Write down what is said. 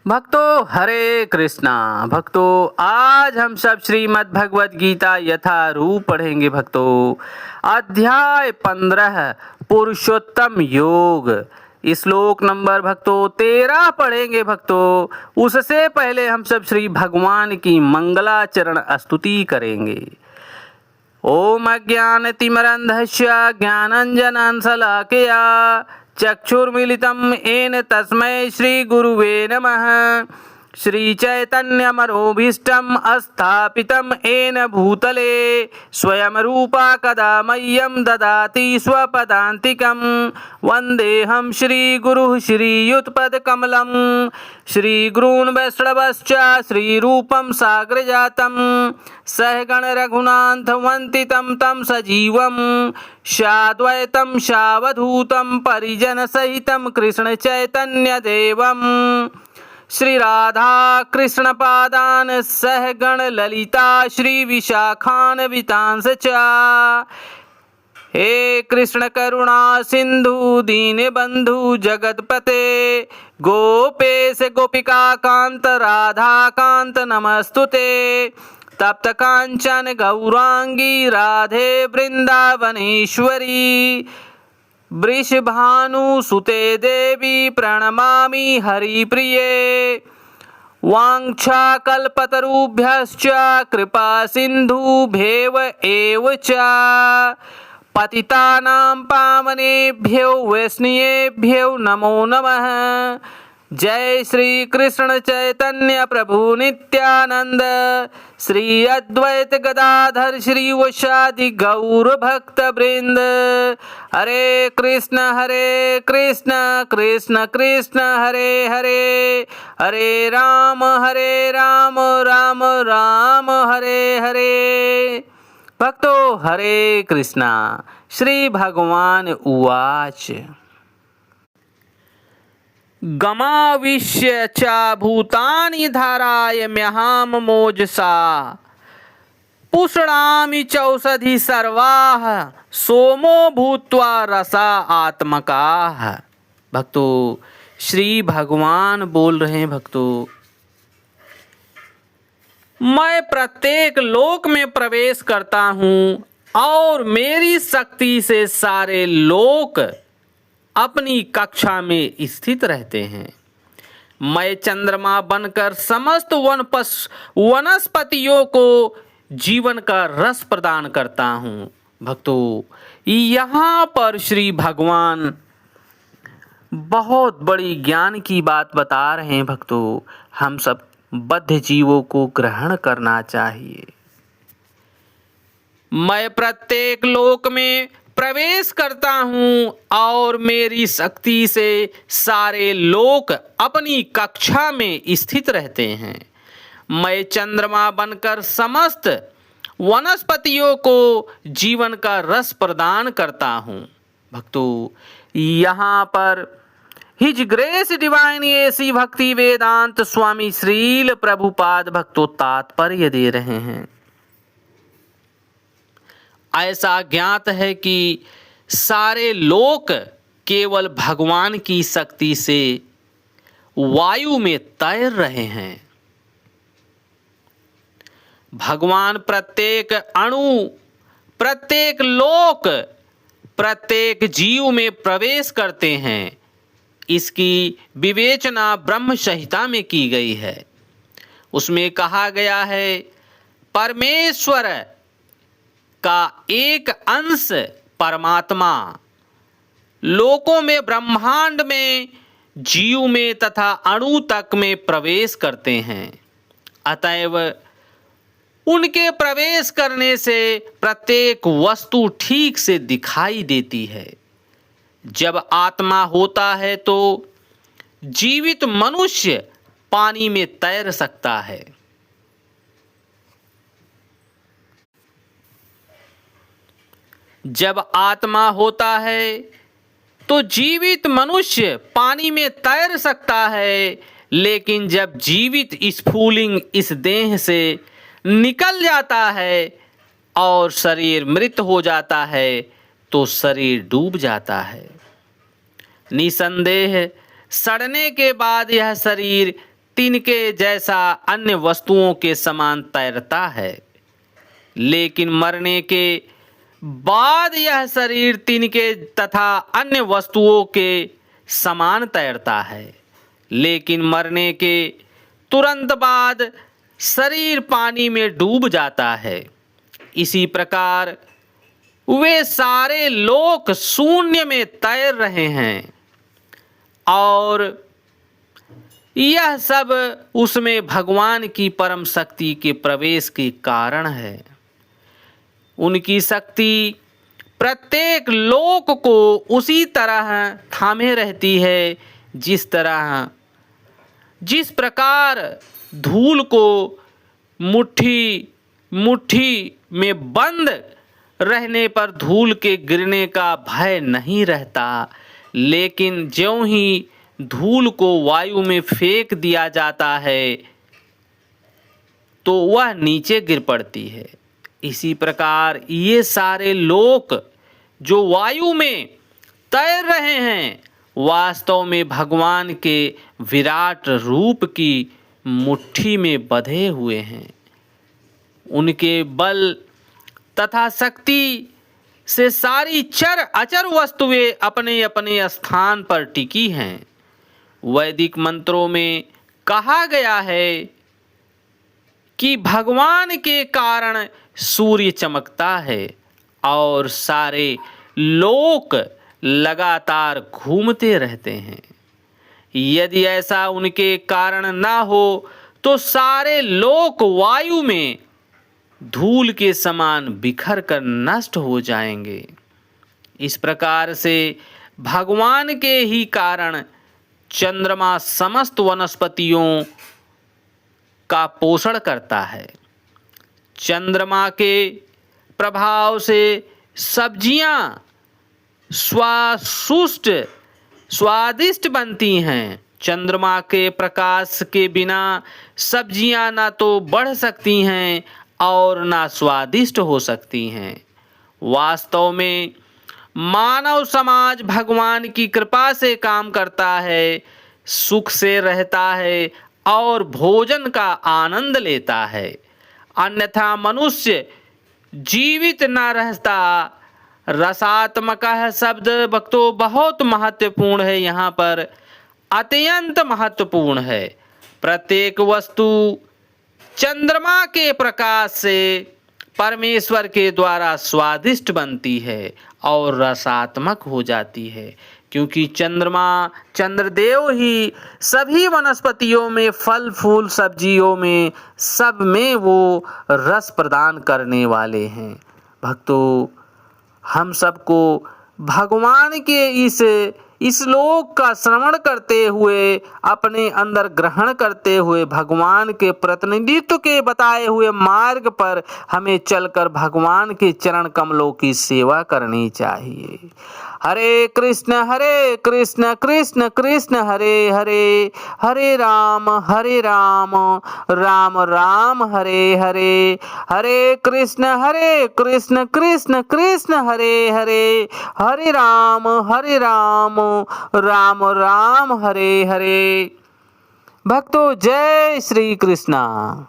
भक्तों हरे कृष्णा। भक्तों आज हम सब श्रीमद् भगवद गीता यथारूप पढ़ेंगे। भक्तों अध्याय 15 पुरुषोत्तम योग श्लोक नंबर भक्तों 13 पढ़ेंगे। भक्तों उससे पहले हम सब श्री भगवान की मंगलाचरण स्तुति करेंगे। ओम अज्ञानतिमिरन्धस्य ज्ञानाञ्जनशलाकया चक्षुर्मिलितं येन तस्मै श्रीगुरुवे नमः। श्रीचैतन्यमनोभीष्टं स्थापितं येन भूतले स्वयं रूपा कदा मह्यं ददाति स्वपदान्तिकं। वन्देऽहं श्रीगुरुः श्रीयुतपदकमलं श्रीगुरून् वैष्णवश्च श्रीरूपं साग्रजातं सहगण रघुनाथवन्दितं तं सजीवं साद्वैतं सावधूतं परिजनसहितं कृष्णचैतन्यदेवं श्री राधा कृष्ण पादान सहगण ललिता श्री विशाखान वितांस च। हे कृष्ण करुणा सिंधु दीन बंधु जगतपते गोपेश गोपिका कांत राधा कांत नमस्तुते। तप्त कांचन गौरांगी राधे वृंदावनेश्वरी वृषभानुसुते देवी प्रणमामि हरिप्रिये। वाञ्छाकल्पतरुभ्यश्च कृपा सिन्धुभ्येव एव च पतितानां पावनेभ्यो वैष्णवेभ्यो नमो नमः। जय श्री कृष्ण चैतन्य प्रभु नित्यानंद श्री अद्वैत गदाधर श्रीवासादि गौर भक्त वृंद। हरे कृष्ण कृष्ण कृष्ण हरे हरे हरे राम राम राम हरे हरे। भक्तों हरे कृष्णा। श्री भगवान उवाच गमाविश्य च भूतानि धारायम्यहं मोजसा पुष्णामि चौषधि सर्वाः सोमो भूत्वा रसा आत्मकाः। भक्तों श्री भगवान बोल रहे हैं। भक्तों मैं प्रत्येक लोक में प्रवेश करता हूँ और मेरी शक्ति से सारे लोक अपनी कक्षा में स्थित रहते हैं। मैं चंद्रमा बनकर समस्त वनस्पतियों को जीवन का रस प्रदान करता हूँ। भक्तों यहाँ पर श्री भगवान बहुत बड़ी ज्ञान की बात बता रहे हैं। भक्तों हम सब बद्ध जीवों को ग्रहण करना चाहिए। मैं प्रत्येक लोक में प्रवेश करता हूँ और मेरी शक्ति से सारे लोक अपनी कक्षा में स्थित रहते हैं। मैं चंद्रमा बनकर समस्त वनस्पतियों को जीवन का रस प्रदान करता हूँ। भक्तों यहाँ पर हिज ग्रेस डिवाइन एसी भक्ति वेदांत स्वामी श्रील प्रभुपाद भक्तों तात्पर्य दे रहे हैं। ऐसा ज्ञात है कि सारे लोक केवल भगवान की शक्ति से वायु में तैर रहे हैं। भगवान प्रत्येक अणु प्रत्येक लोक प्रत्येक जीव में प्रवेश करते हैं। इसकी विवेचना ब्रह्म संहिता में की गई है। उसमें कहा गया है परमेश्वर का एक अंश परमात्मा लोकों में ब्रह्मांड में जीव में तथा अणु तक में प्रवेश करते हैं। अतएव उनके प्रवेश करने से प्रत्येक वस्तु ठीक से दिखाई देती है। जब आत्मा होता है तो जीवित मनुष्य पानी में तैर सकता है। जब आत्मा होता है तो जीवित मनुष्य पानी में तैर सकता है, लेकिन जब जीवित स्फुलिंग इस देह से निकल जाता है और शरीर मृत हो जाता है तो शरीर डूब जाता है। निसंदेह सड़ने के बाद यह शरीर तिनके जैसा अन्य वस्तुओं के समान तैरता है, लेकिन मरने के बाद यह शरीर तिनके तथा अन्य वस्तुओं के समान तैरता है, लेकिन मरने के तुरंत बाद शरीर पानी में डूब जाता है। इसी प्रकार वे सारे लोक शून्य में तैर रहे हैं और यह सब उसमें भगवान की परम शक्ति के प्रवेश के कारण है। उनकी शक्ति प्रत्येक लोक को उसी तरह थामे रहती है जिस प्रकार धूल को मुट्ठी में बंद रहने पर धूल के गिरने का भय नहीं रहता, लेकिन ज्यों ही धूल को वायु में फेंक दिया जाता है तो वह नीचे गिर पड़ती है। इसी प्रकार ये सारे लोक जो वायु में तैर रहे हैं वास्तव में भगवान के विराट रूप की मुट्ठी में बंधे हुए हैं। उनके बल तथा शक्ति से सारी चर अचर वस्तुएं अपने अपने स्थान पर टिकी हैं। वैदिक मंत्रों में कहा गया है कि भगवान के कारण सूर्य चमकता है और सारे लोक लगातार घूमते रहते हैं। यदि ऐसा उनके कारण न हो तो सारे लोक वायु में धूल के समान बिखर कर नष्ट हो जाएंगे। इस प्रकार से भगवान के ही कारण चंद्रमा समस्त वनस्पतियों का पोषण करता है। चंद्रमा के प्रभाव से सब्जियां स्वादिष्ट बनती हैं। चंद्रमा के प्रकाश के बिना सब्जियां ना तो बढ़ सकती हैं और ना स्वादिष्ट हो सकती हैं। वास्तव में मानव समाज भगवान की कृपा से काम करता है, सुख से रहता है और भोजन का आनंद लेता है, अन्यथा मनुष्य जीवित न रहता। रसात्मक शब्द भक्तों बहुत महत्वपूर्ण है, यहाँ पर अत्यंत महत्वपूर्ण है। प्रत्येक वस्तु चंद्रमा के प्रकाश से परमेश्वर के द्वारा स्वादिष्ट बनती है और रसात्मक हो जाती है, क्योंकि चंद्रदेव ही सभी वनस्पतियों में, फल फूल सब्जियों में, सब में वो रस प्रदान करने वाले हैं। भक्तों, हम सबको भगवान के इस श्लोक का श्रवण करते हुए, अपने अंदर ग्रहण करते हुए, भगवान के प्रतिनिधित्व के बताए हुए मार्ग पर हमें चलकर भगवान के चरण कमलों की सेवा करनी चाहिए। हरे कृष्ण कृष्ण कृष्ण हरे हरे, हरे राम राम राम हरे हरे, हरे कृष्ण कृष्ण कृष्ण हरे हरे, हरे राम राम राम हरे हरे। भक्तों, जय श्री कृष्णा।